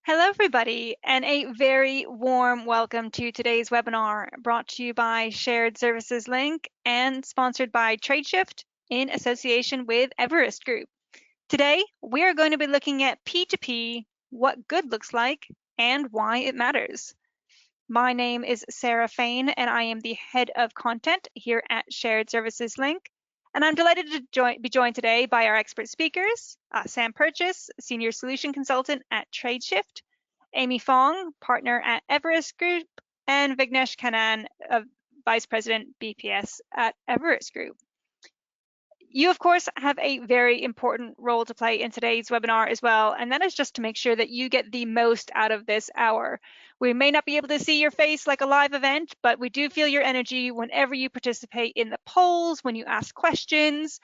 Hello, everybody, and a very warm welcome to today's webinar brought to you by Shared Services Link and sponsored by Tradeshift in association with Everest Group. Today, we are going to be looking at P2P, what good looks like, and why it matters. My name is Sarah Fain, and I am the head of content here at Shared Services Link. And I'm delighted to be joined today by our expert speakers, Sam Purchase, Senior Solution Consultant at Tradeshift, Amy Fong, Partner at Everest Group, and Vignesh Kannan, Vice President BPS at Everest Group. You, of course, have a very important role to play in today's webinar as well, and that is just to make sure that you get the most out of this hour. We may not be able to see your face like a live event, but we do feel your energy whenever you participate in the polls, when you ask questions.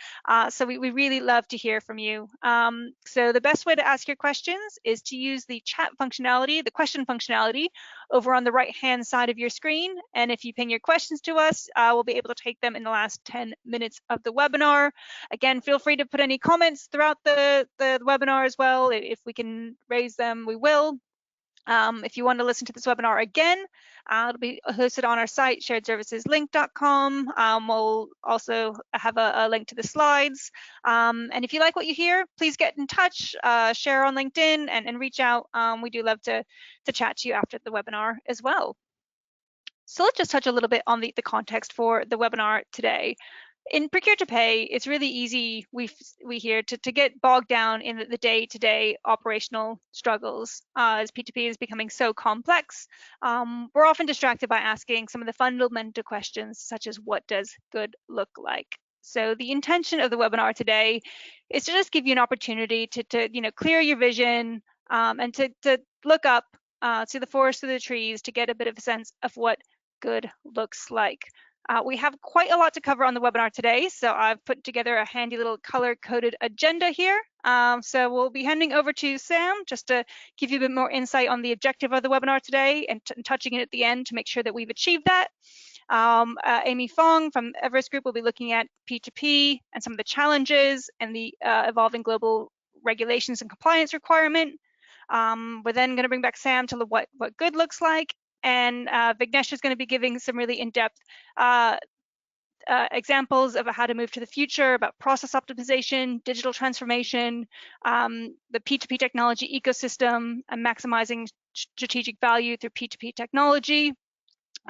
So we really love to hear from you. So the best way to ask your questions is to use the chat functionality, the question functionality, over on the right-hand side of your screen. And if you ping your questions to us, we'll be able to take them in the last 10 minutes of the webinar. Again, feel free to put any comments throughout the webinar as well. If we can raise them, we will. If you want to listen to this webinar again, it'll be hosted on our site, sharedserviceslink.com. We'll also have a link to the slides. And if you like what you hear, please get in touch, share on LinkedIn, and reach out. We do love to chat to you after the webinar as well. So let's just touch a little bit on the context for the webinar today. In procure to pay, it's really easy, we hear, to get bogged down in the day-to-day operational struggles. As P2P is becoming so complex, we're often distracted by asking some of the fundamental questions, such as what does good look like? So the intention of the webinar today is to just give you an opportunity to clear your vision and to look up to the forest, to the trees, to get a bit of a sense of what good looks like. We have quite a lot to cover on the webinar today, so I've put together a handy little color-coded agenda here. So we'll be handing over to Sam just to give you a bit more insight on the objective of the webinar today and touching it at the end to make sure that we've achieved that. Amy Fong from Everest Group will be looking at P2P and some of the challenges and the evolving global regulations and compliance requirement. We're then going to bring back Sam to look what good looks like. And Vignesh is going to be giving some really in-depth examples of how to move to the future, about process optimization, digital transformation, the P2P technology ecosystem, and maximizing strategic value through P2P technology.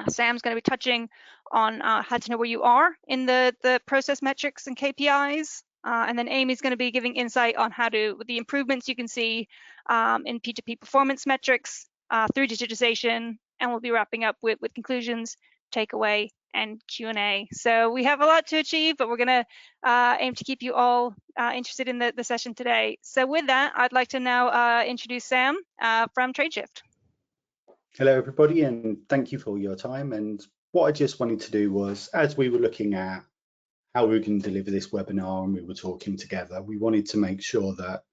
Sam's going to be touching on how to know where you are in the process metrics and KPIs. And then Amy's going to be giving insight on the improvements you can see in P2P performance metrics through digitization. And we'll be wrapping up with conclusions, takeaway, and Q&A. So we have a lot to achieve, but we're going to aim to keep you all interested in the session today. So with that, I'd like to now introduce Sam from Tradeshift. Hello, everybody, and thank you for your time. And what I just wanted to do was, as we were looking at how we can deliver this webinar and we were talking together, we wanted to make sure that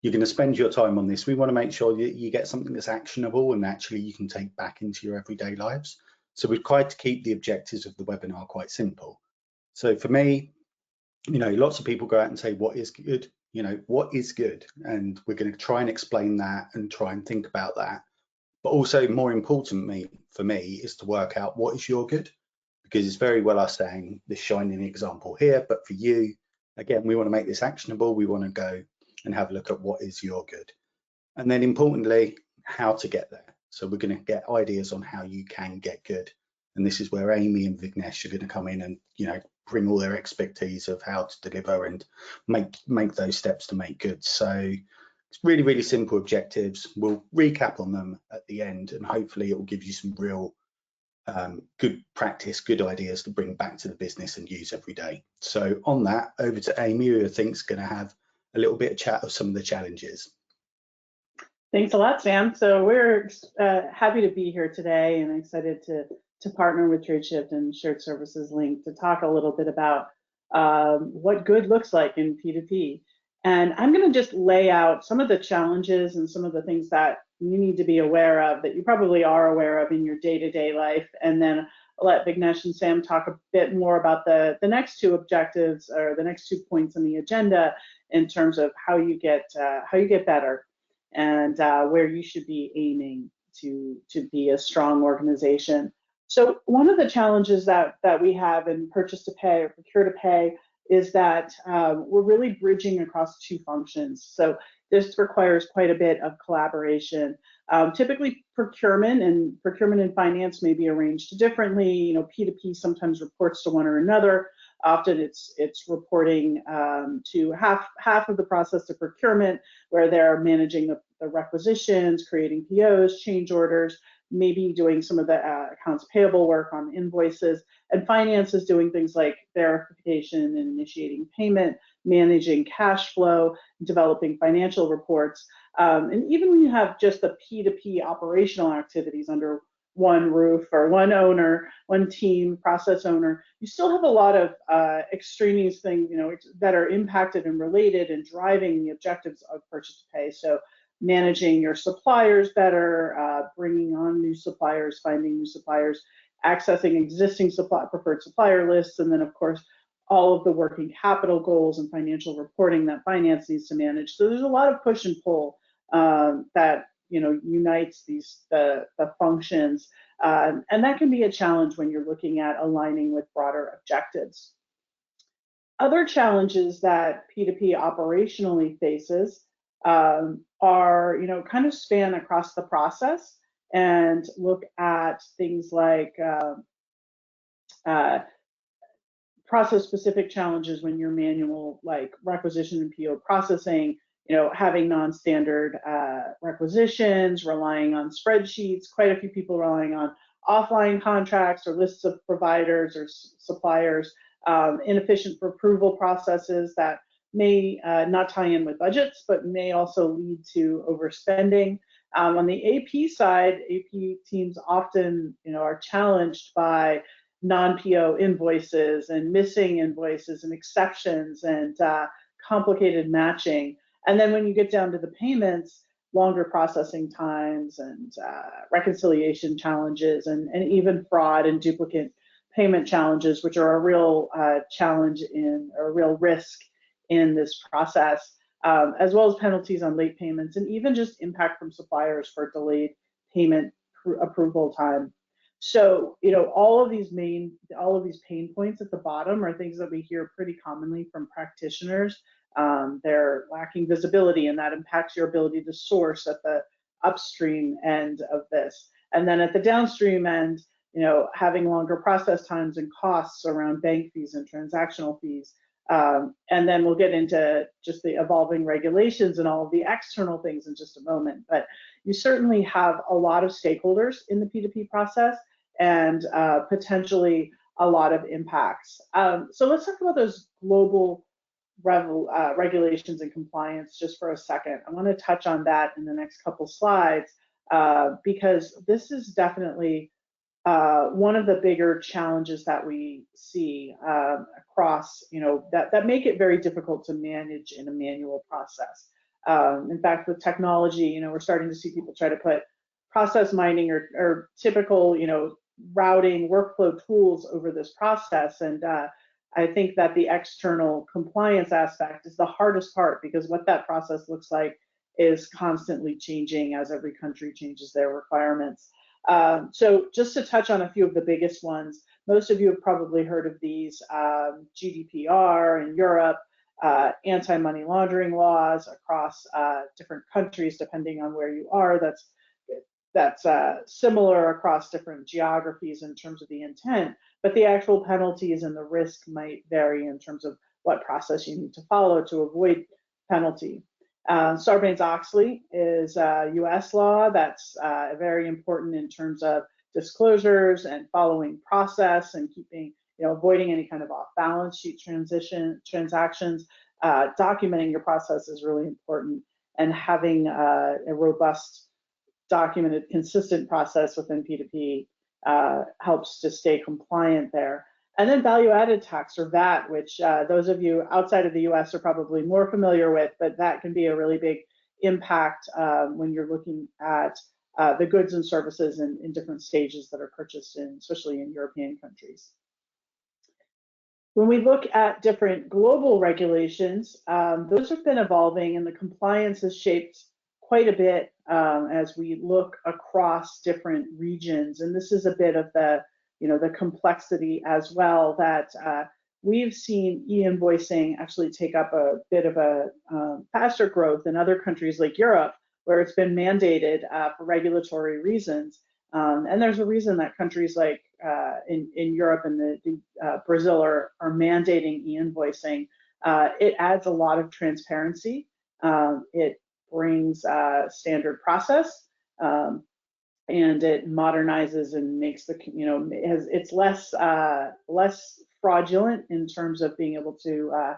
you're going to spend your time on this. We want to make sure that you get something that's actionable and actually you can take back into your everyday lives. So we've tried to keep the objectives of the webinar quite simple. So for me, lots of people go out and say, what is good? What is good? And we're going to try and explain that and try and think about that. But also more importantly for me is to work out what is your good, because it's very well us saying this shining example here, but for you, again, we want to make this actionable. We want to go and have a look at what is your good. And then importantly, how to get there. So we're going to get ideas on how you can get good. And this is where Amy and Vignesh are going to come in and, bring all their expertise of how to deliver and make those steps to make good. So it's really, really simple objectives. We'll recap on them at the end, and hopefully it will give you some real good practice, good ideas to bring back to the business and use every day. So on that, over to Amy, who I think is going to have a little bit of chat of some of the challenges. Thanks a lot, Sam. So we're happy to be here today and excited to partner with Tradeshift and Shared Services Link to talk a little bit about what good looks like in P2P. And I'm going to just lay out some of the challenges and some of the things that you need to be aware of, that you probably are aware of in your day-to-day life. And then I'll let Vignesh and Sam talk a bit more about the next two objectives, or the next 2 points on the agenda, in terms of how you get better. and where you should be aiming to be a strong organization. So one of the challenges that we have in purchase to pay or procure to pay is that we're really bridging across two functions. So this requires quite a bit of collaboration. Typically procurement and finance may be arranged differently. You know, P2P sometimes reports to one or another. Often it's reporting to half of the process to procurement, where they're managing the requisitions, creating POs, change orders, maybe doing some of the accounts payable work on invoices, and finance is doing things like verification and initiating payment, managing cash flow, developing financial reports. And even when you have just the P2P operational activities under one roof or one owner, one team, process owner, you still have a lot of extraneous things, you know, that are impacted and related and driving the objectives of purchase to pay. So managing your suppliers better, bringing on new suppliers, finding new suppliers, accessing existing preferred supplier lists, and then of course all of the working capital goals and financial reporting that finance needs to manage. So there's a lot of push and pull that, you know, unites the functions, and that can be a challenge when you're looking at aligning with broader objectives. Other challenges that P2P operationally faces are, you know, kind of span across the process and look at things like process-specific challenges when you're manual, like requisition and PO processing, you know, having non-standard requisitions, relying on spreadsheets, quite a few people relying on offline contracts or lists of providers or suppliers, inefficient approval processes that may not tie in with budgets, but may also lead to overspending. On the AP side, AP teams often, you know, are challenged by non-PO invoices and missing invoices and exceptions and complicated matching. And then when you get down to the payments, longer processing times and reconciliation challenges and even fraud and duplicate payment challenges, which are a real challenge or a real risk in this process, as well as penalties on late payments and even just impact from suppliers for delayed payment approval time. So, you know, all of these pain points at the bottom are things that we hear pretty commonly from practitioners. They're lacking visibility, and that impacts your ability to source at the upstream end of this. And then at the downstream end, you know, having longer process times and costs around bank fees and transactional fees. And then we'll get into just the evolving regulations and all of the external things in just a moment. But you certainly have a lot of stakeholders in the P2P process and potentially a lot of impacts. So let's talk about those global regulations and compliance just for a second. I want to touch on that in the next couple slides because this is definitely one of the bigger challenges that we see across, you know, that make it very difficult to manage in a manual process. In fact, with technology, you know, we're starting to see people try to put process mining or typical, you know, routing workflow tools over this process. And I think that the external compliance aspect is the hardest part because what that process looks like is constantly changing as every country changes their requirements. So just to touch on a few of the biggest ones, most of you have probably heard of these, GDPR in Europe, anti-money laundering laws across different countries, depending on where you are. That's similar across different geographies in terms of the intent, but the actual penalties and the risk might vary in terms of what process you need to follow to avoid penalty. Sarbanes-Oxley is a US law that's very important in terms of disclosures and following process and keeping, you know, avoiding any kind of off-balance sheet transactions. Documenting your process is really important, and having a robust, documented, consistent process within P2P helps to stay compliant there. And then value-added tax, or VAT, which those of you outside of the US are probably more familiar with, but that can be a really big impact when you're looking at the goods and services in different stages that are purchased in, especially in European countries. When we look at different global regulations, those have been evolving, and the compliance has shaped quite a bit as we look across different regions. And this is a bit of the, the complexity as well, that we've seen e-invoicing actually take up a bit of a faster growth in other countries like Europe, where it's been mandated for regulatory reasons. And there's a reason that countries like in Europe and Brazil are mandating e-invoicing. It adds a lot of transparency. It brings standard process, and it modernizes and makes the, it's less fraudulent in terms of being able to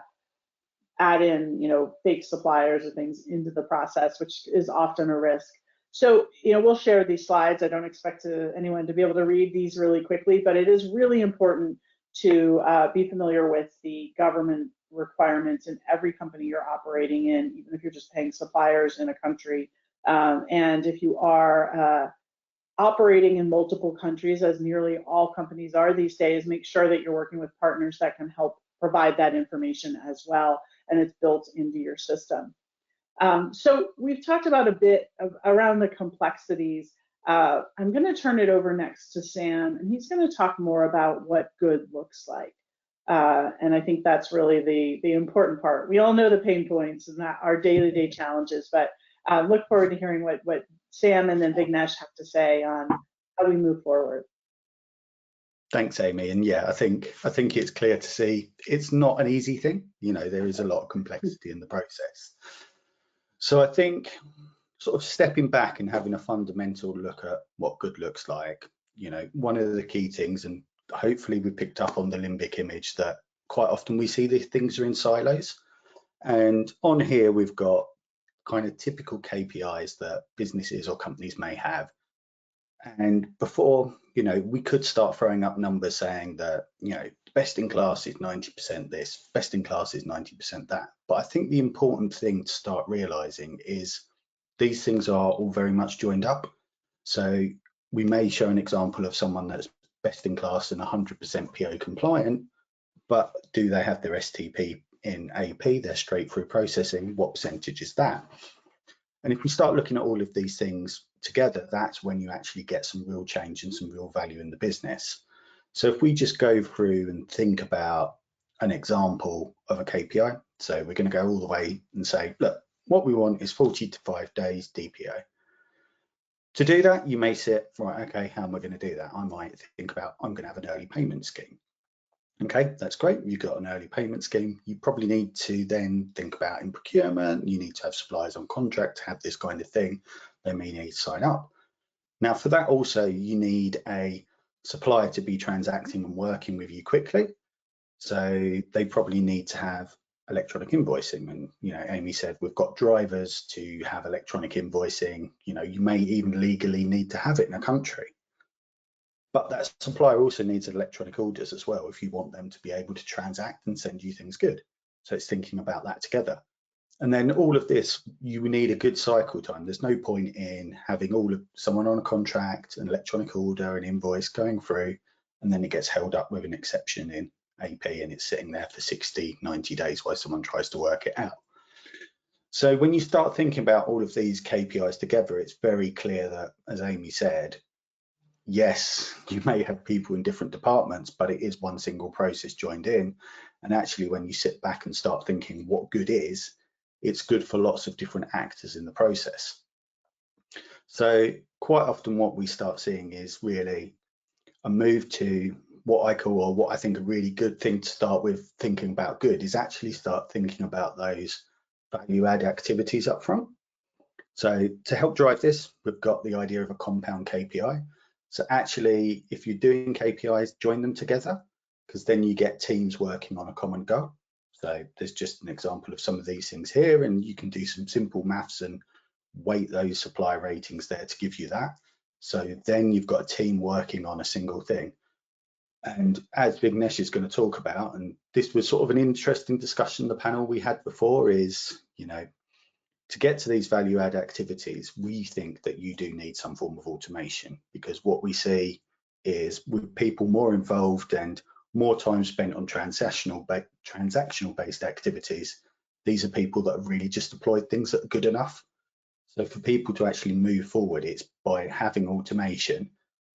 add in, fake suppliers or things into the process, which is often a risk. So, we'll share these slides. I don't expect anyone to be able to read these really quickly, but it is really important to be familiar with the government requirements in every company you're operating in, even if you're just paying suppliers in a country. And if you are operating in multiple countries, as nearly all companies are these days, make sure that you're working with partners that can help provide that information as well, and it's built into your system. So we've talked about a bit around the complexities. I'm going to turn it over next to Sam, and he's going to talk more about what good looks like. And I think that's really the important part. We all know the pain points and our day-to-day challenges, but look forward to hearing what Sam and then Vignesh have to say on how we move forward. Thanks, Amy. And yeah, I think it's clear to see it's not an easy thing. There is a lot of complexity in the process. So I think sort of stepping back and having a fundamental look at what good looks like, one of the key things, and hopefully we picked up on the limbic image, that quite often we see these things are in silos. And on here, we've got kind of typical KPIs that businesses or companies may have. And before, we could start throwing up numbers saying that, best in class is 90% this, best in class is 90% that. But I think the important thing to start realizing is these things are all very much joined up. So we may show an example of someone that's best in class and 100% PO compliant, but do they have their STP in AP, their straight through processing? What percentage is that? And if we start looking at all of these things together, that's when you actually get some real change and some real value in the business. So if we just go through and think about an example of a KPI, so we're going to go all the way and say, look, what we want is 40 to 5 days DPO. To do that, you may sit, right, okay, how am I going to do that? I might think about, I'm going to have an early payment scheme. Okay, that's great. You've got an early payment scheme. You probably need to then think about in procurement. You need to have suppliers on contract to have this kind of thing. They may need to sign up. Now, for that also, you need a supplier to be transacting and working with you quickly. So they probably need to have electronic invoicing. And, Amy said, we've got drivers to have electronic invoicing. You may even legally need to have it in a country. But that supplier also needs electronic orders as well if you want them to be able to transact and send you things good. So it's thinking about that together. And then all of this, you need a good cycle time. There's no point in having someone on a contract, an electronic order, an invoice going through, and then it gets held up with an exception in AP and it's sitting there for 60, 90 days while someone tries to work it out. So when you start thinking about all of these KPIs together, it's very clear that, as Amy said, yes, you may have people in different departments, but it is one single process joined in. And actually, when you sit back and start thinking what good is, it's good for lots of different actors in the process. So quite often what we start seeing is really a move to what I call, or what I think a really good thing to start with thinking about good, is actually start thinking about those value add activities up front. So to help drive this, we've got the idea of a compound KPI. So actually, if you're doing KPIs, join them together, because then you get teams working on a common goal. So there's just an example of some of these things here, and you can do some simple maths and weight those supplier ratings there to give you that. So then you've got a team working on a single thing. And as Vignesh is going to talk about, and this was sort of an interesting discussion the panel we had before, is, to get to these value add activities, we think that you do need some form of automation, because what we see is with people more involved and more time spent on transactional based activities, these are people that have really just deployed things that are good enough. So for people to actually move forward, it's by having automation,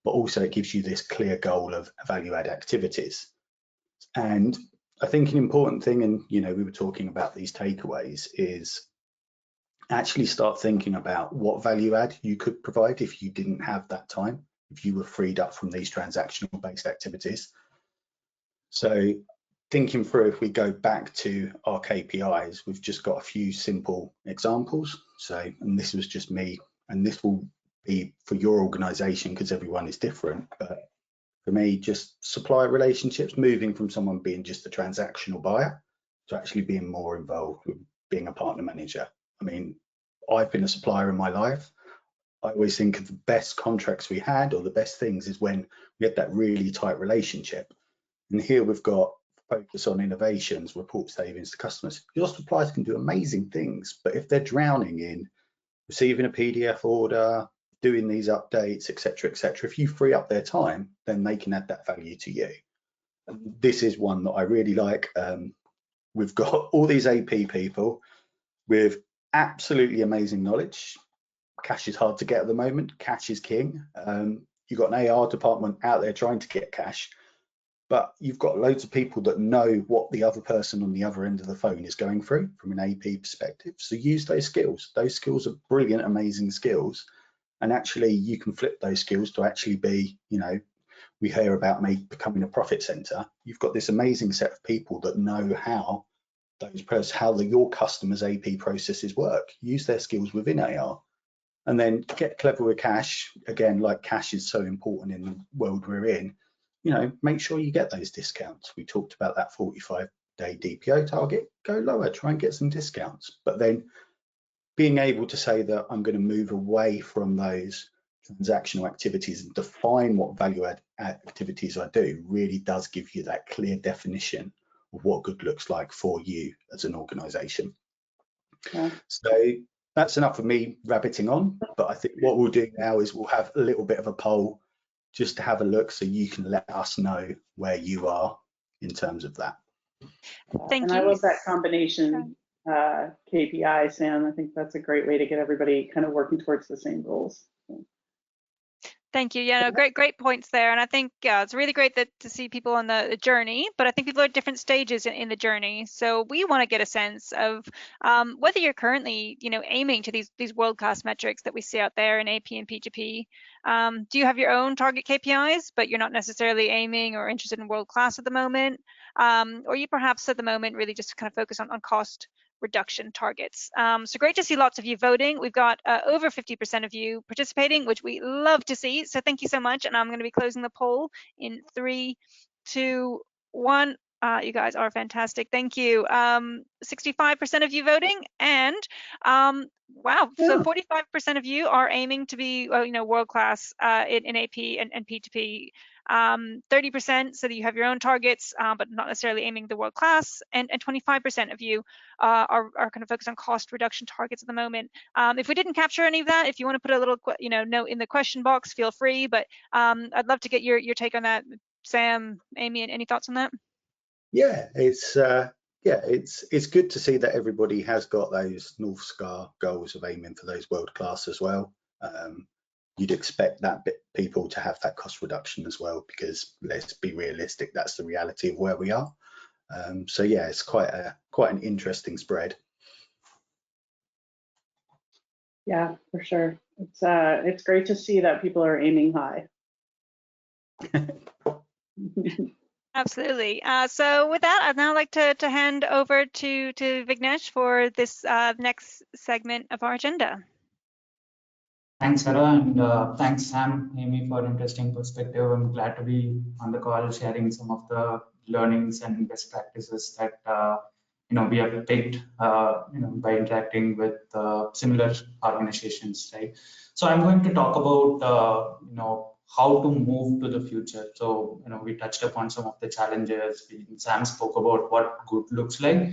but also it gives you this clear goal of value add activities. And I think an important thing, and we were talking about these takeaways, is actually start thinking about what value add you could provide if you didn't have that time, if you were freed up from these transactional based activities. So thinking through, if we go back to our KPIs, we've just got a few simple examples. So, and this was just me, and this will be for your organization because everyone is different. But for me, just supplier relationships, moving from someone being just a transactional buyer to actually being more involved with being a partner manager. I mean, I've been a supplier in my life. I always think of the best contracts we had, or the best things, is when we had that really tight relationship. And here we've got focus on innovations, report savings to customers. Your suppliers can do amazing things, but if they're drowning in receiving a PDF order, doing these updates, etc., if you free up their time, then they can add that value to you. And this is one that I really like. We've got all these AP people with absolutely amazing knowledge. Cash is hard to get at the moment. Cash is king. You've got an AR department out there trying to get cash, but you've got loads of people that know what the other person on the other end of the phone is going through from an AP perspective. So use those skills. Those skills are brilliant, amazing skills. And actually you can flip those skills to actually be, we hear about becoming a profit center. You've got this amazing set of people that know how your customers' AP processes work. Use their skills within AR. And then get clever with cash. Again, like cash is so important in the world we're in. Make sure you get those discounts. We talked about that 45-day DPO target. Go lower, try and get some discounts. But then being able to say that I'm going to move away from those transactional activities and define what value add activities I do really does give you that clear definition of what good looks like for you as an organization. Yeah. So that's enough of me rabbiting on, but I think what we'll do now is we'll have a little bit of a poll just to have a look so you can let us know where you are in terms of that. Thank you. I love that combination KPI, Sam. I think that's a great way to get everybody kind of working towards the same goals. Thank you. Yeah, no, great points there. And I think it's really great to see people on the journey, but I think people are at different stages in the journey. So we want to get a sense of whether you're currently, aiming to these world-class metrics that we see out there in AP and P2P. Do you have your own target KPIs, but you're not necessarily aiming or interested in world-class at the moment? Or you perhaps at the moment really just kind of focus on cost reduction targets. So great to see lots of you voting. We've got over 50% of you participating, which we love to see. So thank you so much. And I'm going to be closing the poll in 3, 2, 1. You guys are fantastic. Thank you. 65% of you voting, and wow, so 45% of you are aiming to be, world class in AP and P2P. 30% so that you have your own targets, but not necessarily aiming the world class, and 25% of you are kind of focused on cost reduction targets at the moment. If we didn't capture any of that, if you want to put a little note in the question box, feel free. But I'd love to get your take on that, Sam, Amy. Any thoughts on that? Yeah, it's good to see that everybody has got those North Star goals of aiming for those world class as well. You'd expect that people to have that cost reduction as well, because let's be realistic, that's the reality of where we are. So yeah, it's quite an interesting spread. Yeah, for sure. It's great to see that people are aiming high. Absolutely. So with that, I'd now like to hand over to Vignesh for this next segment of our agenda. Thanks, Sarah, and thanks, Sam, Amy, for interesting perspective. I'm glad to be on the call, sharing some of the learnings and best practices that we have picked, by interacting with similar organizations, right? So I'm going to talk about, how to move to the future. So, we touched upon some of the challenges. Sam spoke about what good looks like.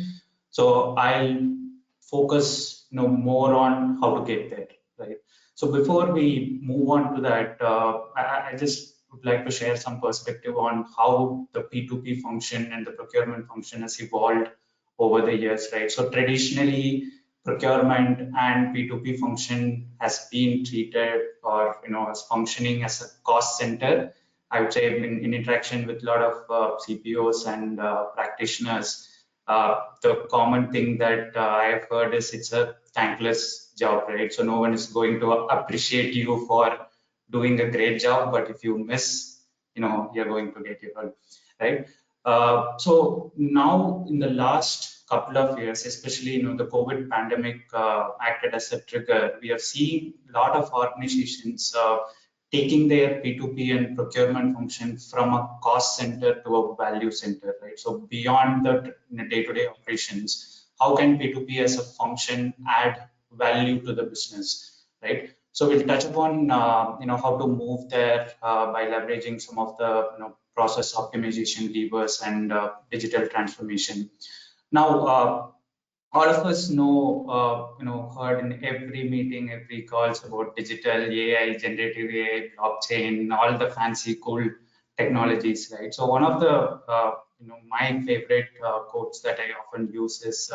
So I'll focus, more on how to get there, right? So before we move on to that, I just would like to share some perspective on how the P2P function and the procurement function has evolved over the years, right? So traditionally, procurement and P2P function has been treated or as functioning as a cost center. I would say in interaction with a lot of CPOs and practitioners, the common thing that I've heard is it's a thankless job, right? So no one is going to appreciate you for doing a great job, but if you miss, you're going to get your help, right? So now in the last couple of years, especially the COVID pandemic acted as a trigger, we have seen a lot of organizations taking their P2P and procurement function from a cost center to a value center, right? So beyond the day-to-day operations, how can P2P as a function add value to the business, right? So we'll touch upon how to move there by leveraging some of the process optimization levers and digital transformation. Now, all of us know, heard in every meeting, every calls about digital AI, generative AI, blockchain, all the fancy, cool technologies, right? So one of the, my favorite quotes that I often use is,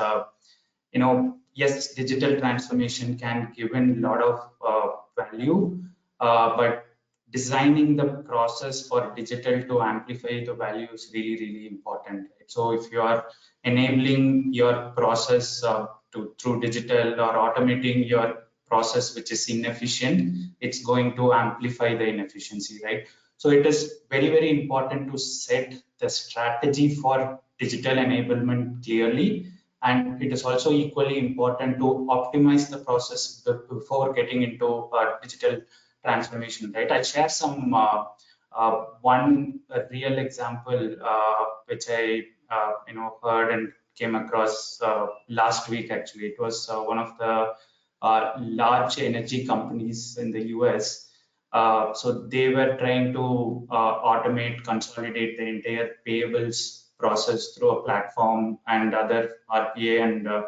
yes, digital transformation can give in a lot of value, but designing the process for digital to amplify the value is really, really important. Right? So if you are enabling your process through digital or automating your process which is inefficient, it's going to amplify the inefficiency, right? So it is very, very important to set the strategy for digital enablement clearly, and it is also equally important to optimize the process before getting into digital transformation, right? I'll share some one real example which I heard and came across last week. Actually, it was one of the large energy companies in the US. So they were trying to automate, consolidate the entire payables process through a platform and other RPA and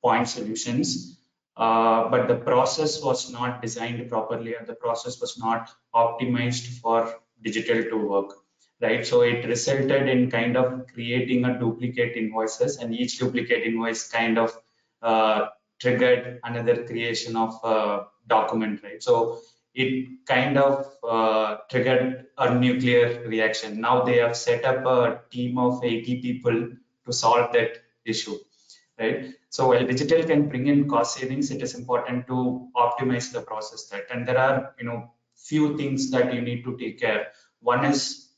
point solutions. But the process was not designed properly and the process was not optimized for digital to work, right? So it resulted in kind of creating a duplicate invoices, and each duplicate invoice kind of triggered another creation of a document, right? So it kind of triggered a nuclear reaction. Now they have set up a team of 80 people to solve that issue, right? So while digital can bring in cost savings, it is important to optimize the process that, and there are few things that you need to take care. One is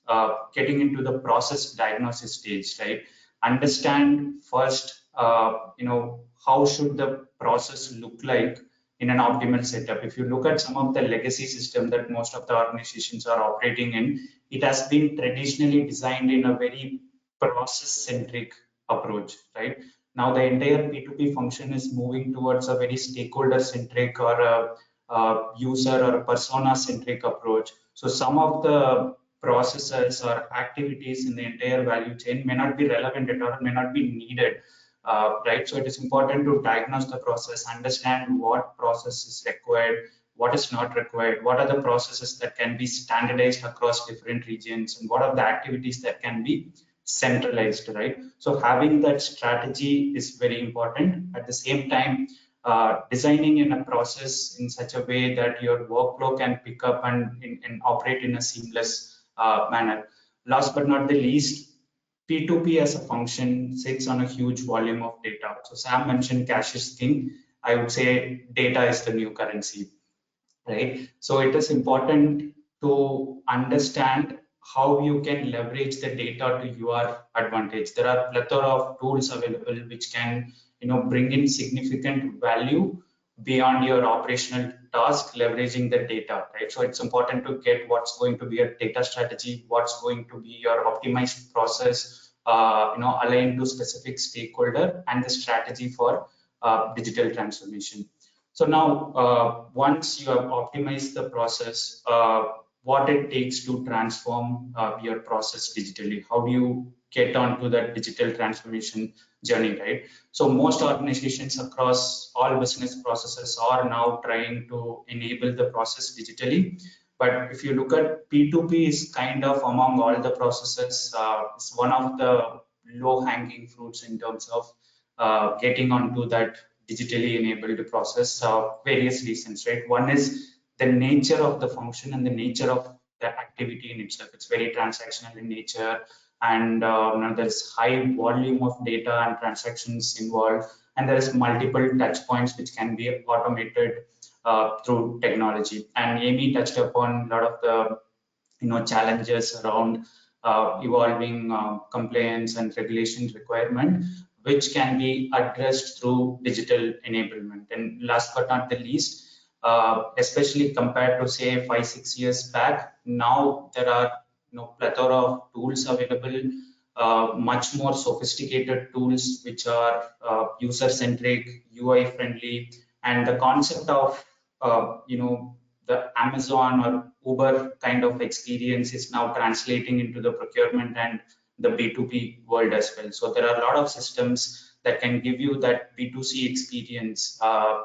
getting into the process diagnosis stage, right? Understand first, how should the process look like in an optimal setup. If you look at some of the legacy system that most of the organizations are operating in, it has been traditionally designed in a very process-centric approach, right? Now the entire P2P function is moving towards a very stakeholder-centric or a user or persona-centric approach. So some of the processes or activities in the entire value chain may not be relevant at all, may not be needed, right? So it is important to diagnose the process, understand what process is required, what is not required, what are the processes that can be standardized across different regions, and what are the activities that can be centralized, right? So having that strategy is very important. At the same time, designing in a process in such a way that your workflow can pick up and operate in a seamless manner. Last but not the least, P2P as a function sits on a huge volume of data. So Sam mentioned cash is king. I would say data is the new currency, right? So it is important to understand how you can leverage the data to your advantage. There are a plethora of tools available which can bring in significant value beyond your operational task, leveraging the data, right? So it's important to get what's going to be a data strategy, what's going to be your optimized process, aligned to specific stakeholder, and the strategy for digital transformation. So now, once you have optimized the process, what it takes to transform your process digitally, how do you get onto that digital transformation journey, right? So most organizations across all business processes are now trying to enable the process digitally. But if you look at P2P is kind of among all the processes, it's one of the low-hanging fruits in terms of getting onto that digitally enabled process, various reasons, right? One is the nature of the function and the nature of the activity in itself. It's very transactional in nature, and there's high volume of data and transactions involved, and there's multiple touch points which can be automated through technology. And Amy touched upon a lot of the challenges around evolving compliance and regulation requirement, which can be addressed through digital enablement. And last but not the least, especially compared to say 5-6 years back, now there are plethora of tools available, much more sophisticated tools which are user-centric, UI-friendly, and the concept of the Amazon or Uber kind of experience is now translating into the procurement and the B2P world as well. So there are a lot of systems that can give you that B2C experience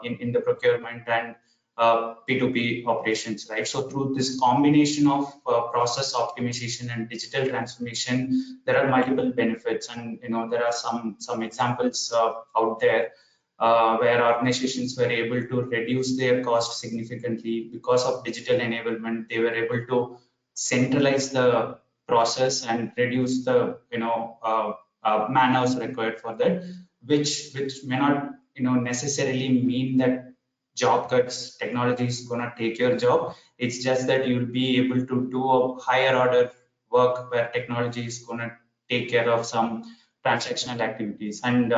in the procurement and P2P operations, right? So through this combination of process optimization and digital transformation, there are multiple benefits, and there are some examples out there where organizations were able to reduce their cost significantly because of digital enablement. They were able to centralize the process and reduce the man hours required for that, which may not necessarily mean that job cuts, technology is going to take your job. It's just that you'll be able to do a higher order work where technology is going to take care of some transactional activities. And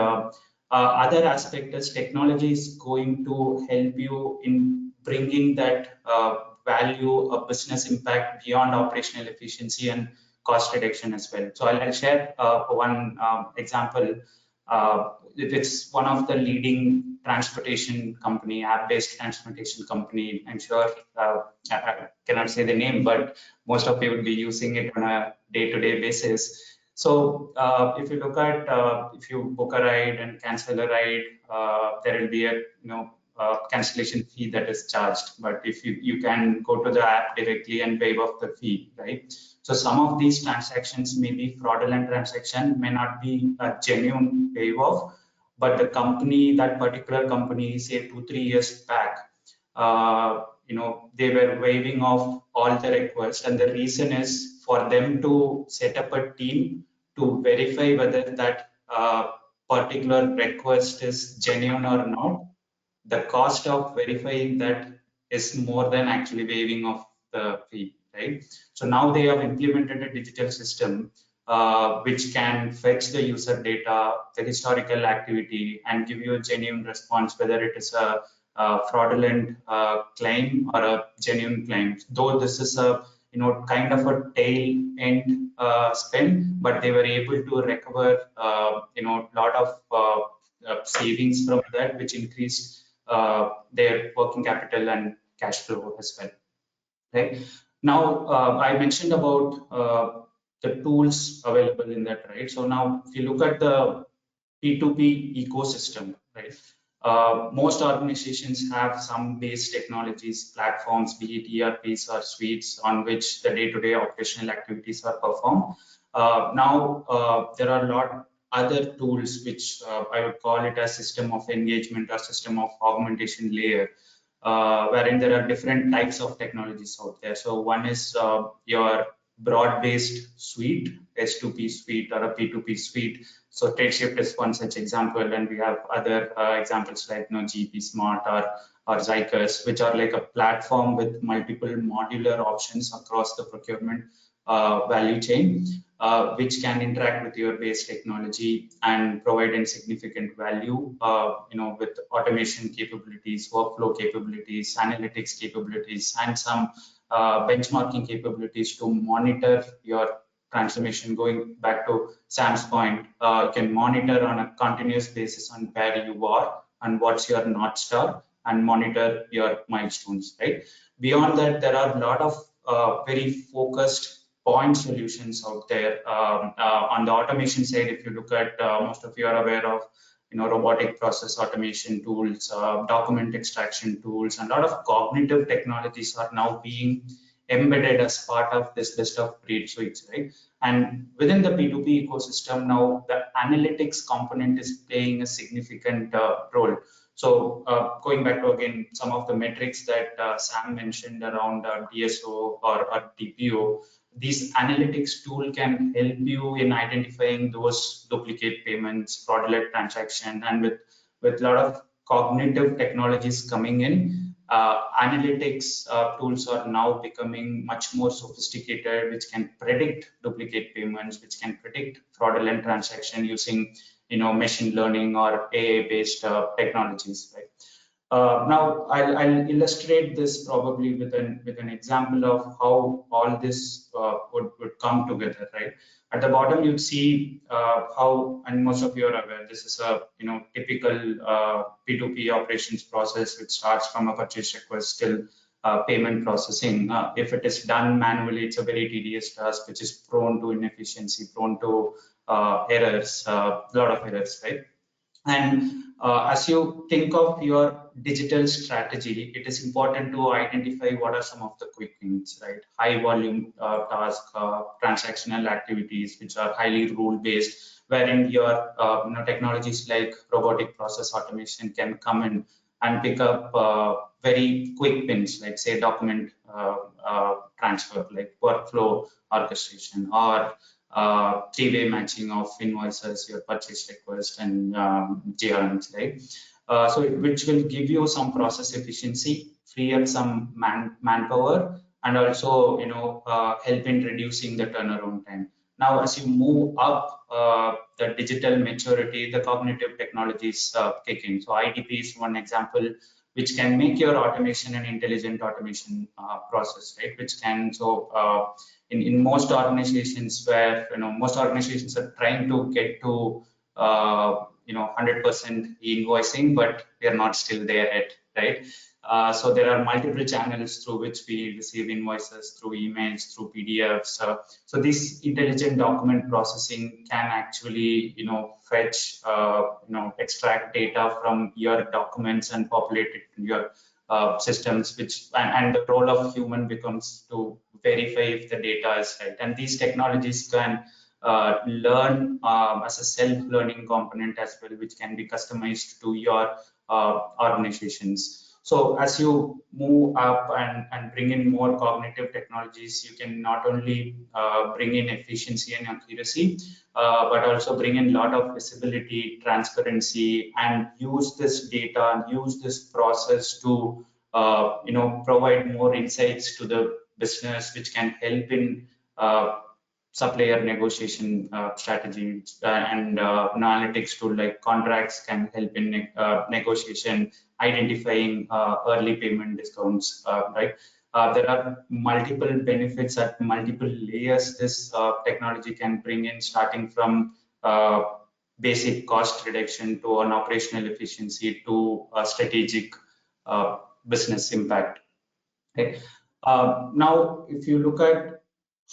other aspect is technology is going to help you in bringing that value of business impact beyond operational efficiency and cost reduction as well. So I'll share one example. It's one of the leading transportation company, app-based transportation company. I'm sure I cannot say the name, but most of you will be using it on a day-to-day basis. So if you look at if you book a ride and cancel a ride, there will be a cancellation fee that is charged. But if you can go to the app directly and waive off the fee, right? So some of these transactions may be fraudulent transaction, may not be a genuine waive off, but the company, that particular company, say 2-3 years back, they were waiving off all the requests, and the reason is for them to set up a team to verify whether that particular request is genuine or not. The cost of verifying that is more than actually waiving off the fee, right? So now they have implemented a digital system which can fetch the user data, the historical activity, and give you a genuine response, whether it is a fraudulent claim or a genuine claim. Though this is a kind of a tail end spend, but they were able to recover lot of savings from that, which increased their working capital and cash flow as well. Right now, I mentioned about the tools available in that, right? So now, if you look at the P2P ecosystem, right? Most organizations have some base technologies, platforms, be it ERPs or suites on which the day-to-day operational activities are performed. Now, there are a lot other tools which I would call it a system of engagement or system of augmentation layer, wherein there are different types of technologies out there. So one is your broad-based suite, S2P suite or a P2P suite. So Tradeshift is one such example, and we have other examples like GP Smart or Zycus, which are like a platform with multiple modular options across the procurement value chain, which can interact with your base technology and provide significant value, with automation capabilities, workflow capabilities, analytics capabilities, and some benchmarking capabilities to monitor your transformation. Going back to Sam's point, you can monitor on a continuous basis on where you are and what's your North Star, and monitor your milestones, right? Beyond that, there are a lot of very focused point solutions out there. On the automation side, if you look at, most of you are aware of, robotic process automation tools, document extraction tools, and a lot of cognitive technologies are now being embedded as part of this list of breed suites, right? And within the P2P ecosystem now, the analytics component is playing a significant role. So going back to again some of the metrics that Sam mentioned around DSO or DPO, these analytics tool can help you in identifying those duplicate payments, fraudulent transaction, and with a lot of cognitive technologies coming in, analytics tools are now becoming much more sophisticated, which can predict duplicate payments, which can predict fraudulent transaction using machine learning or AI-based technologies, right? Now I'll illustrate this probably with an example of how all this would come together, right? At the bottom you'd see how, and most of you are aware, this is a typical P2P operations process, which starts from a purchase request till payment processing. If it is done manually, it's a very tedious task, which is prone to inefficiency, prone to errors, a lot of errors, right? And as you think of your digital strategy, it is important to identify what are some of the quick wins, right? High volume tasks, transactional activities, which are highly rule based, wherein your technologies like robotic process automation can come in and pick up very quick wins, like say document transfer, like workflow orchestration, or three-way matching of invoices, your purchase request, and GRMs, right? So which will give you some process efficiency, free up some manpower, and also help in reducing the turnaround time. Now, as you move up the digital maturity, the cognitive technologies kick in. So IDP is one example, which can make your automation an intelligent automation process, right? Which can, so in most organizations where most organizations are trying to get to 100% invoicing, but we are not still there yet, right? So there are multiple channels through which we receive invoices, through emails, through PDFs. So this intelligent document processing can actually fetch, extract data from your documents and populate it in your systems, which and the role of human becomes to verify if the data is right. And these technologies can learn as a self-learning component as well, which can be customized to your organizations. So as you move up and bring in more cognitive technologies, you can not only bring in efficiency and accuracy, but also bring in a lot of visibility, transparency, and use this data and use this process to provide more insights to the business, which can help in supplier negotiation strategy, and analytics tool like contracts can help in negotiation, identifying early payment discounts, right? There are multiple benefits at multiple layers this technology can bring in, starting from basic cost reduction to an operational efficiency to a strategic business impact. Okay. Now, if you look at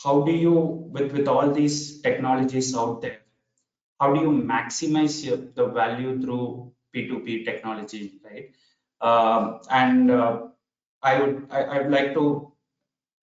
how do you, with all these technologies out there, how do you maximize the value through P2P technology, right? I would like to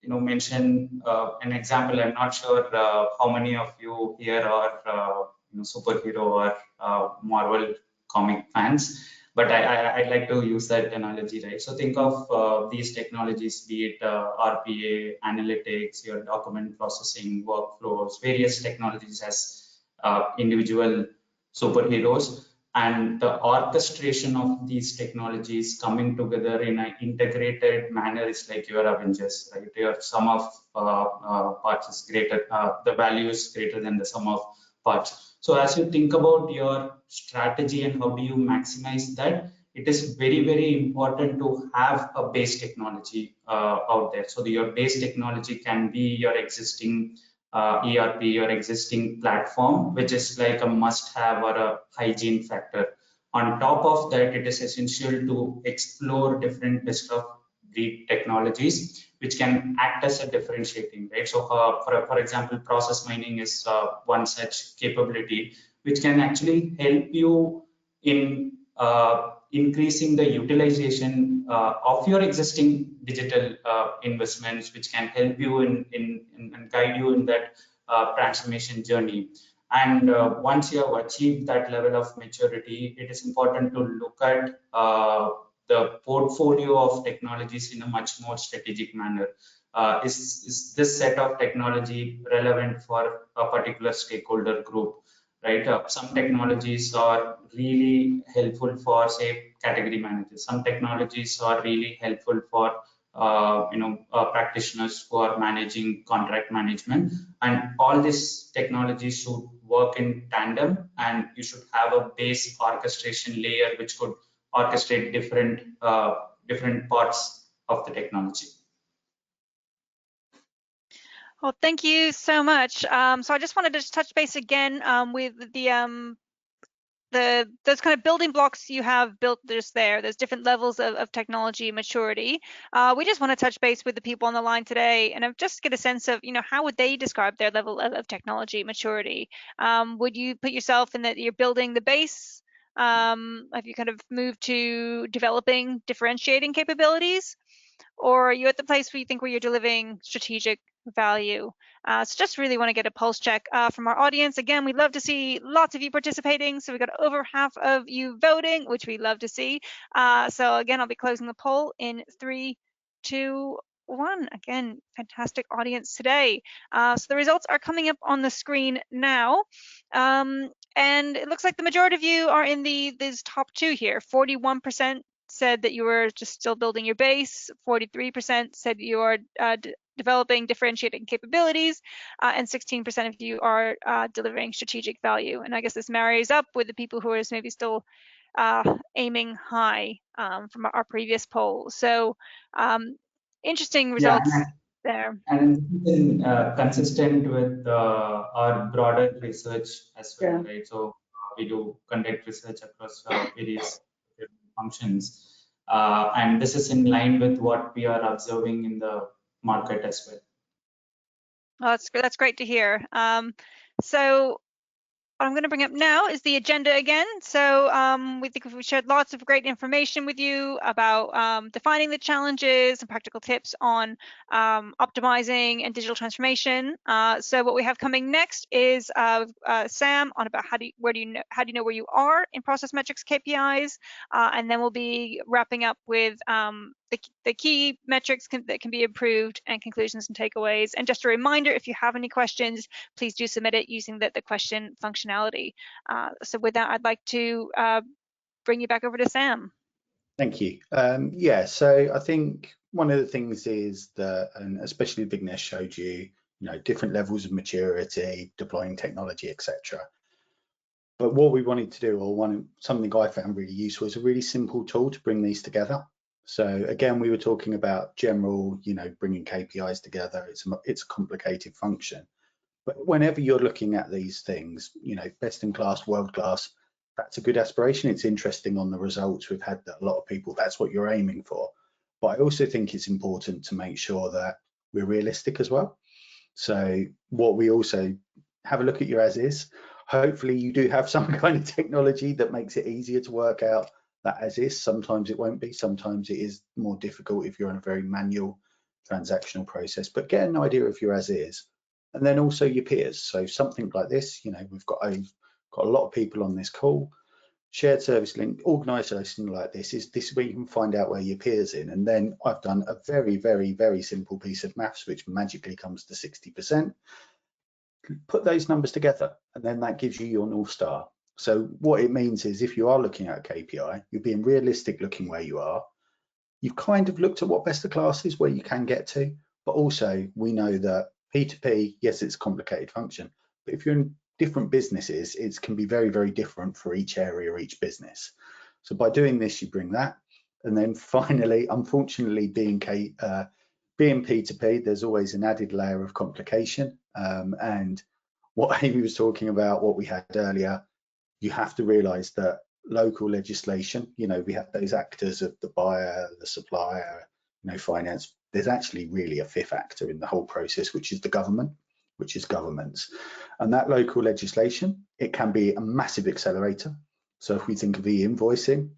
mention an example. I'm not sure how many of you here are superhero or Marvel comic fans, but I'd like to use that analogy, right? So think of these technologies, be it RPA, analytics, your document processing, workflows, various technologies as individual superheroes, and the orchestration of these technologies coming together in an integrated manner is like your Avengers, right? Your sum of parts is greater, the value is greater than the sum of parts. So as you think about your strategy and how do you maximize that, it is very, very important to have a base technology out there. So your base technology can be your existing ERP, your existing platform, which is like a must-have or a hygiene factor. On top of that, it is essential to explore different best-of-breed technologies, which can act as a differentiating, right? So for example, process mining is one such capability, which can actually help you in increasing the utilization of your existing digital investments, which can help you and guide you in that transformation journey. And once you have achieved that level of maturity, it is important to look at the portfolio of technologies in a much more strategic manner. Is this set of technology relevant for a particular stakeholder group, right? Some technologies are really helpful for, say, category managers. Some technologies are really helpful for practitioners who are managing contract management, and all this technology should work in tandem, and you should have a base orchestration layer which could orchestrate different parts of the technology. Well, thank you so much. So I just wanted to just touch base again with those kind of building blocks you have built there's different levels of technology maturity. We just want to touch base with the people on the line today and just get a sense of, how would they describe their level of technology maturity? Would you put yourself in that you're building the base? Have you kind of moved to developing differentiating capabilities? Or are you at the place where you think where you're delivering strategic value? So just really want to get a pulse check from our audience. Again, we'd love to see lots of you participating. So we got over half of you voting, which we love to see. So again, I'll be closing the poll in 3, 2, 1. Again, fantastic audience today. So the results are coming up on the screen now. And it looks like the majority of you are in these top two here. 41% said that you were just still building your base. 43% said you are developing differentiating capabilities, and 16% of you are delivering strategic value. And I guess this marries up with the people who are maybe still aiming high from our previous poll. So interesting results there. And consistent with our broader research as well, right? So we do conduct research across various functions, and this is in line with what we are observing in the market as well. Oh, that's great to hear. So what I'm going to bring up now is the agenda again. So we think we shared lots of great information with you about defining the challenges and practical tips on optimizing and digital transformation. So what we have coming next is Sam on about how do you know where you are in process metrics KPIs, and then we'll be wrapping up with the key metrics that can be improved and conclusions and takeaways. And just a reminder, if you have any questions, please do submit it using the question functionality. So with that, I'd like to bring you back over to Sam. Thank you. Yeah, so I think one of the things is that, and especially Vignesh showed you, different levels of maturity, deploying technology, etc. But what we wanted to do, or something I found really useful, is a really simple tool to bring these together. So again, we were talking about general, bringing KPIs together. It's a complicated function. But whenever you're looking at these things, best in class, world class, that's a good aspiration. It's interesting on the results we've had that a lot of people, that's what you're aiming for. But I also think it's important to make sure that we're realistic as well. So what we also have a look at your as is. Hopefully you do have some kind of technology that makes it easier to work out that as is. Sometimes it won't be. Sometimes it is more difficult if you're in a very manual transactional process. But get an idea of your as is. And then also your peers. So something like this, we've got a lot of people on this call. Shared service link organization like this is where you can find out where your peers in. And then I've done a very, very, very simple piece of maths, which magically comes to 60%. Put those numbers together, and then that gives you your North Star. So what it means is if you are looking at a KPI, you're being realistic looking where you are. You've kind of looked at what best of class is, where you can get to, but also we know that P2P, yes, it's a complicated function, but if you're in different businesses, it can be very, very different for each area or each business. So by doing this, you bring that. And then finally, unfortunately, being P2P, there's always an added layer of complication. And what Amy was talking about, what we had earlier, you have to realize that local legislation, we have those actors of the buyer, the supplier, finance. There's actually really a fifth actor in the whole process, which is the government, which is governments. And that local legislation, it can be a massive accelerator. So if we think of e-invoicing,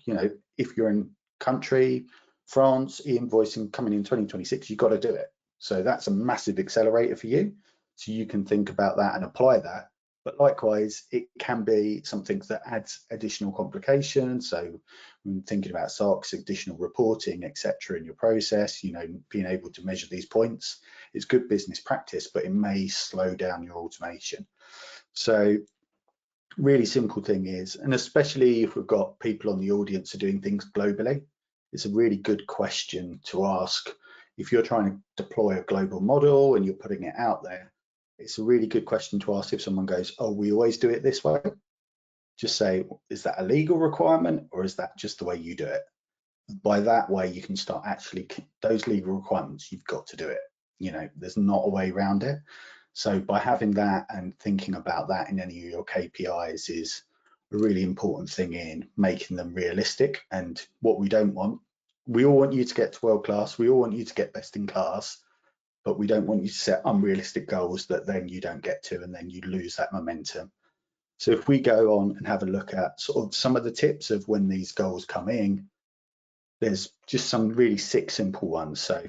if you're in country, France, e-invoicing coming in 2026, you've got to do it. So that's a massive accelerator for you. So you can think about that and apply that But likewise, it can be something that adds additional complications. So when thinking about SOX, additional reporting, etc., in your process, being able to measure these points is good business practice, but it may slow down your automation. So really simple thing is, and especially if we've got people on the audience who are doing things globally, it's a really good question to ask. If you're trying to deploy a global model and you're putting it out there, it's a really good question to ask if someone goes, oh, we always do it this way. Just say, is that a legal requirement or is that just the way you do it? By that way, you can start actually, those legal requirements, you've got to do it. There's not a way around it. So by having that and thinking about that in any of your KPIs is a really important thing in making them realistic. And what we don't want, we all want you to get to world class, we all want you to get best in class, but we don't want you to set unrealistic goals that then you don't get to and then you lose that momentum. So if we go on and have a look at sort of some of the tips of when these goals come in, there's just some really 6 simple ones. So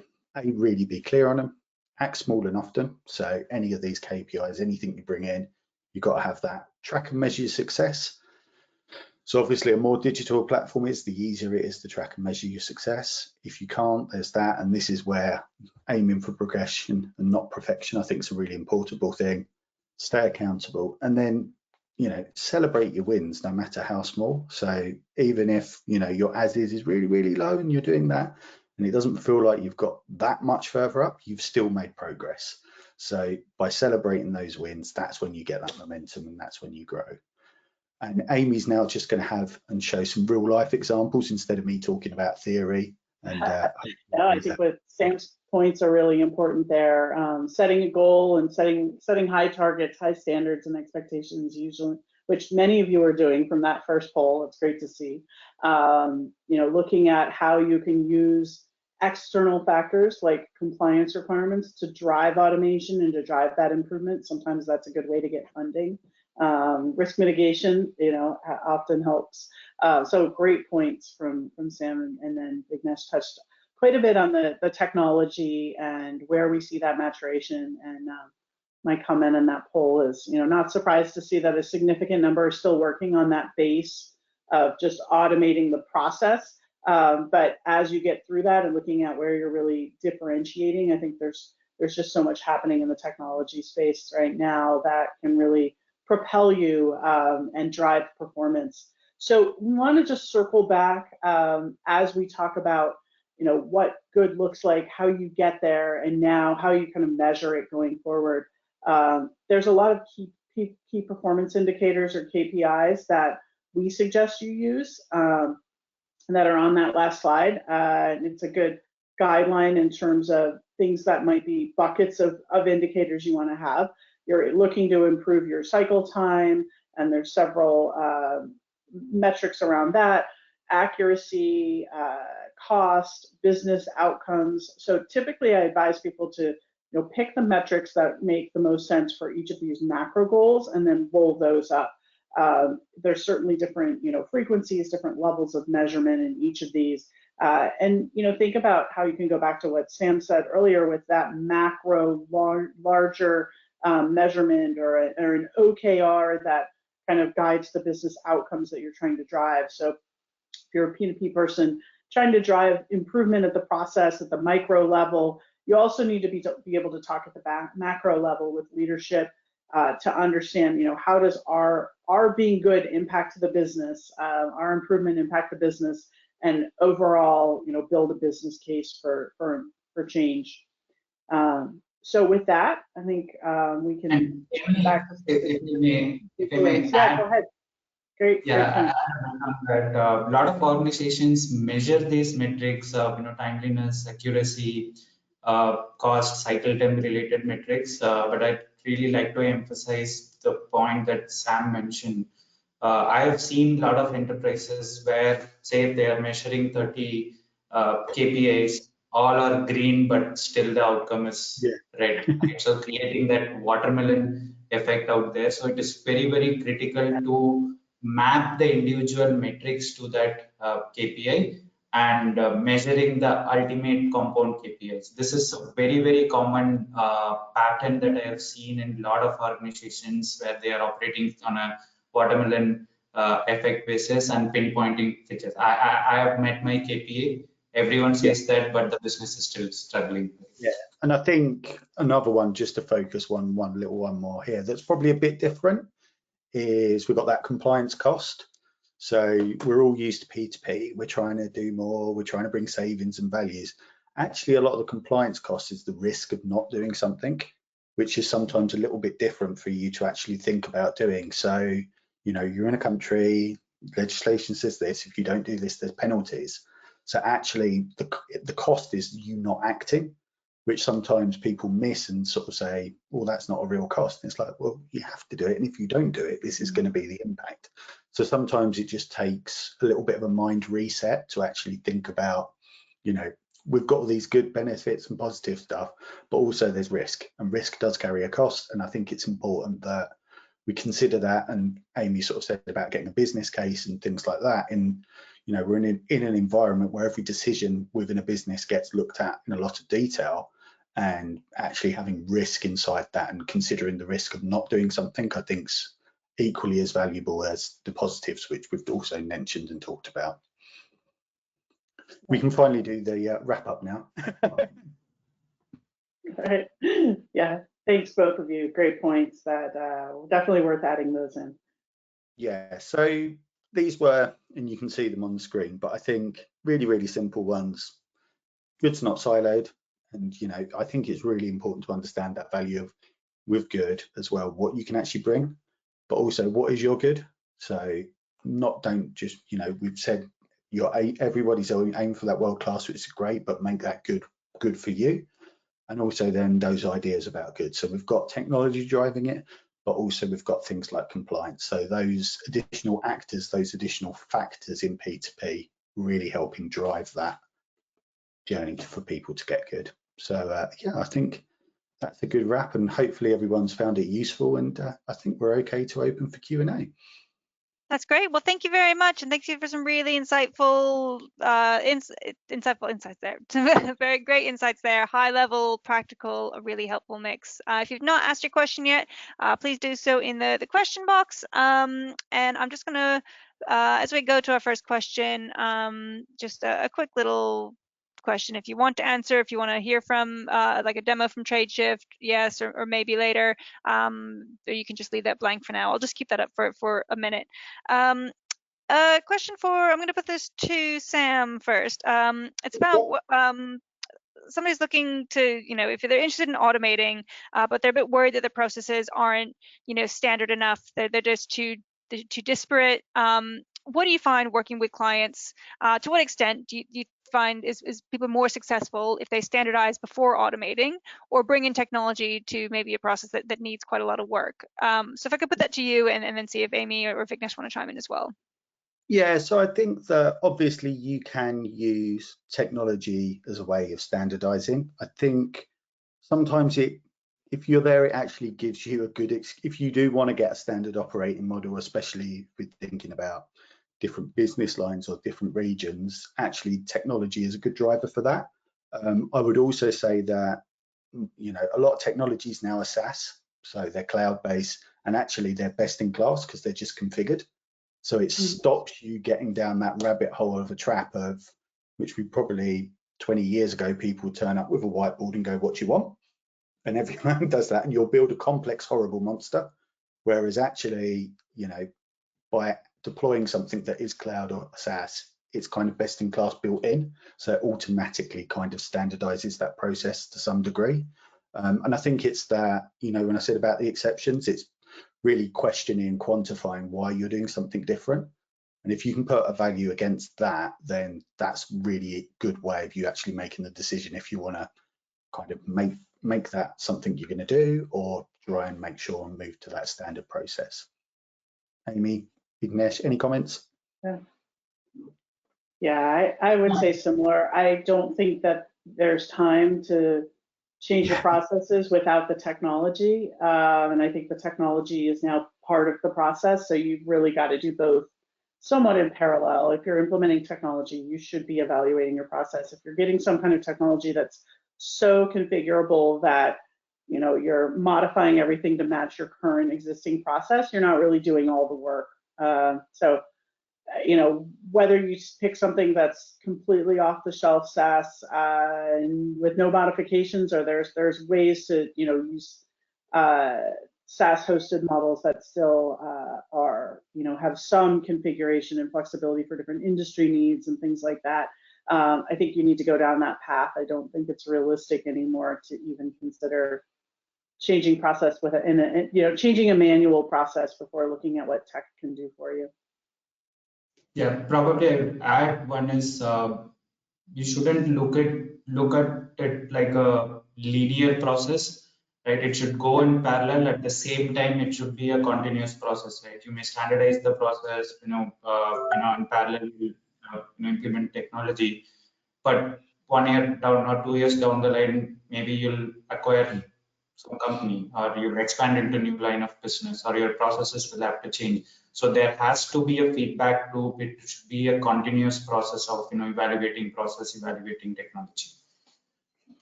really be clear on them, act small and often. So any of these KPIs, anything you bring in, you've got to have that. Track and measure your success. So obviously a more digital platform is, the easier it is to track and measure your success. If you can't, there's that. And this is where aiming for progression and not perfection, I think, is a really important thing. Stay accountable. And then, celebrate your wins, no matter how small. So even if, your as is really, really low and you're doing that, and it doesn't feel like you've got that much further up, you've still made progress. So by celebrating those wins, that's when you get that momentum and that's when you grow. And Amy's now just going to have and show some real life examples instead of me talking about theory. And I think what Sam's points are really important there. Setting a goal and setting high targets, high standards and expectations, usually, which many of you are doing from that first poll. It's great to see. Looking at how you can use external factors like compliance requirements to drive automation and to drive that improvement. Sometimes that's a good way to get funding. Risk mitigation, often helps. So great points from Sam, and then Vignesh touched quite a bit on the technology and where we see that maturation. And my comment on that poll is, not surprised to see that a significant number are still working on that base of just automating the process. But as you get through that and looking at where you're really differentiating, I think there's just so much happening in the technology space right now that can really propel you and drive performance. So we want to just circle back as we talk about, what good looks like, how you get there, and now how you kind of measure it going forward. There's a lot of key performance indicators or KPIs that we suggest you use that are on that last slide. It's a good guideline in terms of things that might be buckets of indicators you want to have. You're looking to improve your cycle time, and there's several metrics around that: accuracy, cost, business outcomes. So typically I advise people to pick the metrics that make the most sense for each of these macro goals and then roll those up. There's certainly different frequencies, different levels of measurement in each of these. And think about how you can go back to what Sam said earlier with that macro larger measurement or an OKR that kind of guides the business outcomes that you're trying to drive. So if you're a P2P person trying to drive improvement at the process at the micro level, you also need to be able to talk at the macro level with leadership to understand, how does our being good impact the business, our improvement impact the business, and overall, build a business case for change. So with that, I think we can get back to if I may yeah, go ahead. Great. Yeah, that a lot of organizations measure these metrics of timeliness, accuracy, cost, cycle time related metrics. But I'd really like to emphasize the point that Sam mentioned. I have seen a lot of enterprises where, say, they are measuring 30 KPIs, all are green, but still the outcome is red. Right? So creating that watermelon effect out there. So it is very, very critical to map the individual metrics to that KPI and measuring the ultimate compound KPIs. This is a very, very common pattern that I have seen in a lot of organizations where they are operating on a watermelon effect basis and pinpointing features. I have met my KPI. Everyone says that, but the business is still struggling. Yeah, and I think another one, just to focus one little one more here, that's probably a bit different, is we've got that compliance cost. So we're all used to P2P. We're trying to do more. We're trying to bring savings and values. Actually, a lot of the compliance cost is the risk of not doing something, which is sometimes a little bit different for you to actually think about doing. So, you know, you're in a country, legislation says this, if you don't do this, there's penalties. So actually the cost is you not acting, which sometimes people miss and sort of say, well, that's not a real cost. And it's like, well, you have to do it. And if you don't do it, this is going to be the impact. So sometimes it just takes a little bit of a mind reset to actually think about, you know, we've got all these good benefits and positive stuff, but also there's risk, and risk does carry a cost. And I think it's important that we consider that. And Amy sort of said about getting a business case and things like that. And, you know, we're in an environment where every decision within a business gets looked at in a lot of detail, and actually having risk inside that and considering the risk of not doing something, I think's equally as valuable as the positives, which we've also mentioned and talked about. We can finally do the wrap up now. All right. Yeah, thanks both of you. Great points that definitely worth adding those in. Yeah, so these were, and you can see them on the screen, but I think really, really simple ones. Good's not siloed. And, you know, I think it's really important to understand that value of with good as well, what you can actually bring, but also what is your good. So don't just, you know, we've said everybody's aim for that world class, which is great, but make that good for you. And also then those ideas about good. So we've got technology driving it, but also we've got things like compliance. So those additional actors, those additional factors in P2P really helping drive that journey for people to get good. So yeah, I think that's a good wrap, and hopefully everyone's found it useful, and I think we're okay to open for Q&A. That's great. Well, thank you very much, and thank you for some really insightful insights there. Very great insights there. High level, practical, a really helpful mix. If you've not asked your question yet, please do so in the question box. And I'm just gonna, as we go to our first question, just a quick little question. If you want to answer, if you want to hear from like a demo from Tradeshift, yes, or maybe later, or you can just leave that blank for now. I'll just keep that up for a minute. A question I'm going to put this to Sam first. It's about somebody's looking to, you know, if they're interested in automating, but they're a bit worried that the processes aren't, you know, standard enough. They're just too disparate. What do you find working with clients? To what extent do you find is people more successful if they standardize before automating, or bring in technology to maybe a process that needs quite a lot of work? So if I could put that to you, and then see if Amy or Vignesh want to chime in as well. Yeah, so I think that obviously you can use technology as a way of standardizing. I think sometimes if you're there, it actually gives you a good, if you do want to get a standard operating model, especially with thinking about different business lines or different regions, actually technology is a good driver for that. I would also say that, you know, a lot of technologies now are SaaS, so they're cloud-based, and actually they're best in class because they're just configured. So it stops you getting down that rabbit hole of a trap of, which we probably 20 years ago, people turn up with a whiteboard and go, what do you want? And everyone does that, and you'll build a complex, horrible monster. Whereas actually, you know, by deploying something that is cloud or SaaS, it's kind of best in class built in. So it automatically kind of standardizes that process to some degree. And I think it's that, you know, when I said about the exceptions, it's really questioning and quantifying why you're doing something different. And if you can put a value against that, then that's really a good way of you actually making the decision if you want to kind of make that something you're going to do, or try and make sure and move to that standard process. Amy, Vignesh, any comments? Yeah, I would say similar. I don't think that there's time to change your processes without the technology. And I think the technology is now part of the process. So you've really got to do both somewhat in parallel. If you're implementing technology, you should be evaluating your process. If you're getting some kind of technology that's so configurable that you're modifying everything to match your current existing process, you're not really doing all the work. So whether you pick something that's completely off the shelf SaaS and with no modifications, or there's ways to use SaaS hosted models that still are have some configuration and flexibility for different industry needs and things like that. I think you need to go down that path. I don't think it's realistic anymore to even consider changing process with changing a manual process before looking at what tech can do for you. Yeah, probably I would add one is you shouldn't look at it like a linear process, right? It should go in parallel. At the same time, it should be a continuous process, right? You may standardize the process, in parallel, implement technology, but 1 year down or 2 years down the line, maybe you'll acquire some company, or you'll expand into new line of business, or your processes will have to change. So there has to be a feedback loop. It should be a continuous process of evaluating process, evaluating technology.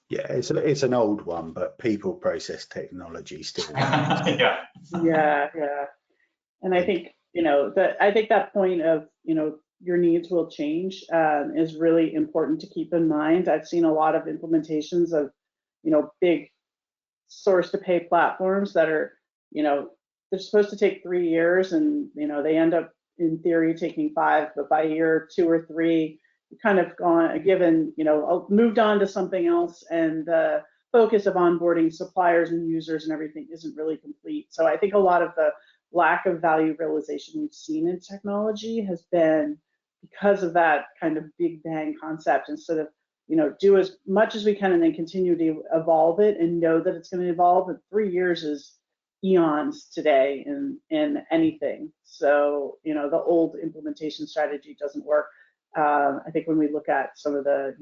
Yeah, it's an old one, but people, process, technology still. Yeah. And I think that point of your needs will change is really important to keep in mind. I've seen a lot of implementations of big source to pay platforms that are they're supposed to take 3 years, and they end up in theory taking 5, but by year 2 or 3 kind of moved on to something else, and the focus of onboarding suppliers and users and everything isn't really complete. So I think a lot of the lack of value realization we've seen in technology has been because of that kind of big bang concept, instead of do as much as we can and then continue to evolve it and know that it's going to evolve. And 3 years is eons today in anything. So the old implementation strategy doesn't work. I think when we look at some of the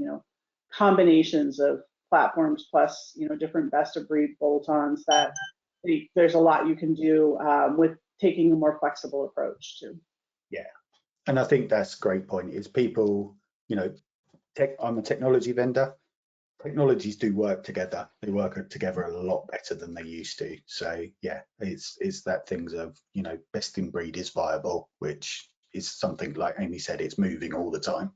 combinations of platforms plus different best of breed bolt-ons, that there's a lot you can do with taking a more flexible approach too. Yeah, and I think that's a great point. Is people I'm a technology vendor. Technologies do work together. They work together a lot better than they used to. So yeah, it's that things of best in breed is viable, which is something, like Amy said, it's moving all the time.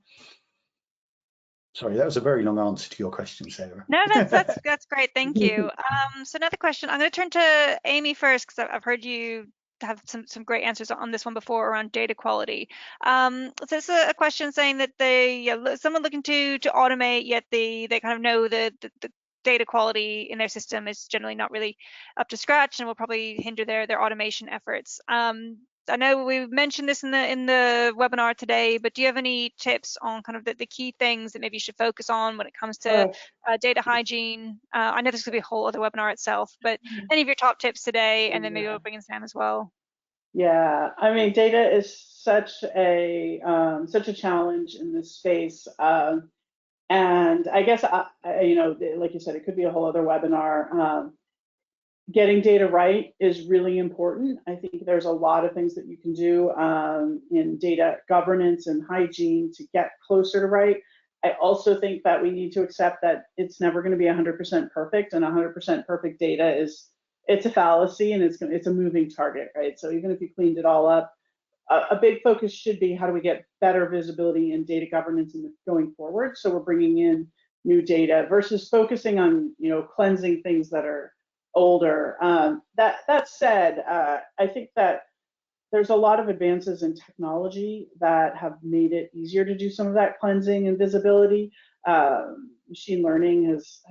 Sorry, that was a very long answer to your question, Sarah. No, that's great. Thank you. So another question. I'm going to turn to Amy first, because I've heard you have some great answers on this one before around data quality. So it's a question saying that someone looking to automate, yet they kind of know the data quality in their system is generally not really up to scratch and will probably hinder their automation efforts. I know we've mentioned this in the webinar today, but do you have any tips on kind of the key things that maybe you should focus on when it comes to data hygiene? I know this could be a whole other webinar itself, but any of your top tips today, and then maybe we'll bring in Sam as well. Yeah, I mean, data is such a challenge in this space, and I guess like you said, it could be a whole other webinar. Getting data right is really important. I think there's a lot of things that you can do in data governance and hygiene to get closer to right. I also think that we need to accept that it's never going to be 100% perfect, and 100% perfect data it's a fallacy, and it's a moving target, right? So even if you cleaned it all up, a big focus should be how do we get better visibility in data governance going forward. So we're bringing in new data versus focusing on cleansing things that are older. That said, I think that there's a lot of advances in technology that have made it easier to do some of that cleansing and visibility. Machine learning has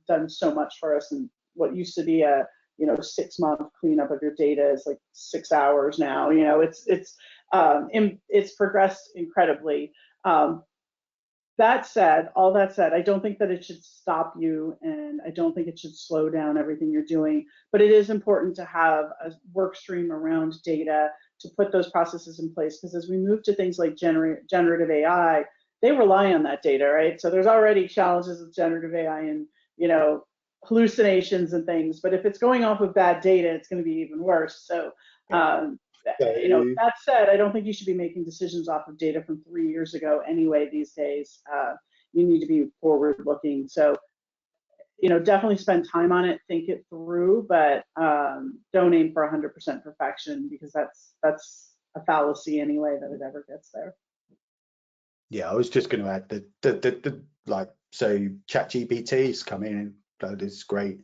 done so much for us, and what used to be a 6-month cleanup of your data is like 6 hours now. It's progressed incredibly. All that said, I don't think that it should stop you, and I don't think it should slow down everything you're doing, but it is important to have a work stream around data to put those processes in place, because as we move to things like generative AI, they rely on that data, right? So there's already challenges with generative AI and hallucinations and things, but if it's going off of bad data, it's going to be even worse. So You know, that said, I don't think you should be making decisions off of data from 3 years ago anyway these days. You need to be forward looking. So, you know, definitely spend time on it, think it through, but don't aim for 100% perfection, because that's a fallacy anyway that it ever gets there. Yeah, I was just going to add that like, so ChatGPT's come in, that is great.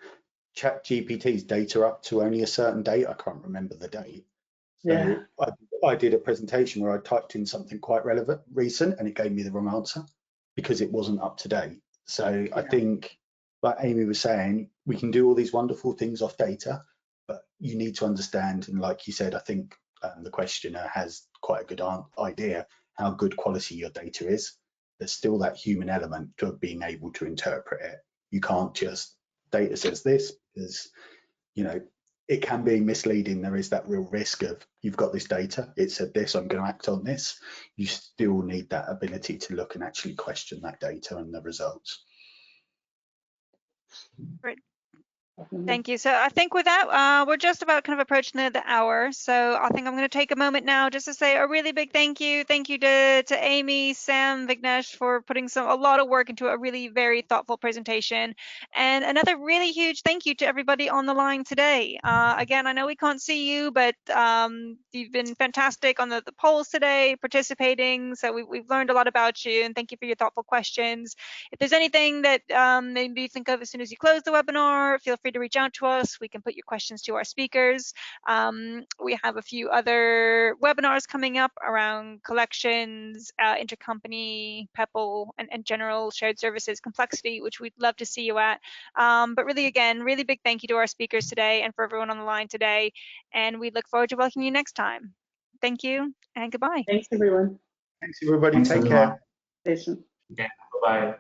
ChatGPT's data up to only a certain date. I can't remember the date. So Yeah. I did a presentation where I typed in something quite recent, and it gave me the wrong answer because it wasn't up to date. So yeah. I think, like Amy was saying, we can do all these wonderful things off data, but you need to understand, and like you said, I think the questioner has quite a good idea how good quality your data is. There's still that human element of being able to interpret it. You can't just, data says this, because, you know, it can be misleading. There is that real risk of, you've got this data, it said this, I'm going to act on this. You still need that ability to look and actually question that data and the results. Great. Thank you. So I think with that, we're just about kind of approaching the hour. So I think I'm going to take a moment now just to say a really big thank you. Thank you to Amy, Sam, Vignesh for putting a lot of work into a really very thoughtful presentation. And another really huge thank you to everybody on the line today. Again, I know we can't see you, but you've been fantastic on the polls today, participating. So we've learned a lot about you, and thank you for your thoughtful questions. If there's anything that maybe you think of as soon as you close the webinar, feel free to reach out to us. We can put your questions to our speakers. We have a few other webinars coming up around collections, intercompany, PEPL, and general shared services complexity, which we'd love to see you at. But really, again, really big thank you to our speakers today and for everyone on the line today. And we look forward to welcoming you next time. Thank you and goodbye. Thanks, everyone. Thanks, everybody. Thanks, Take everyone. care. Patient. Yeah, bye-bye.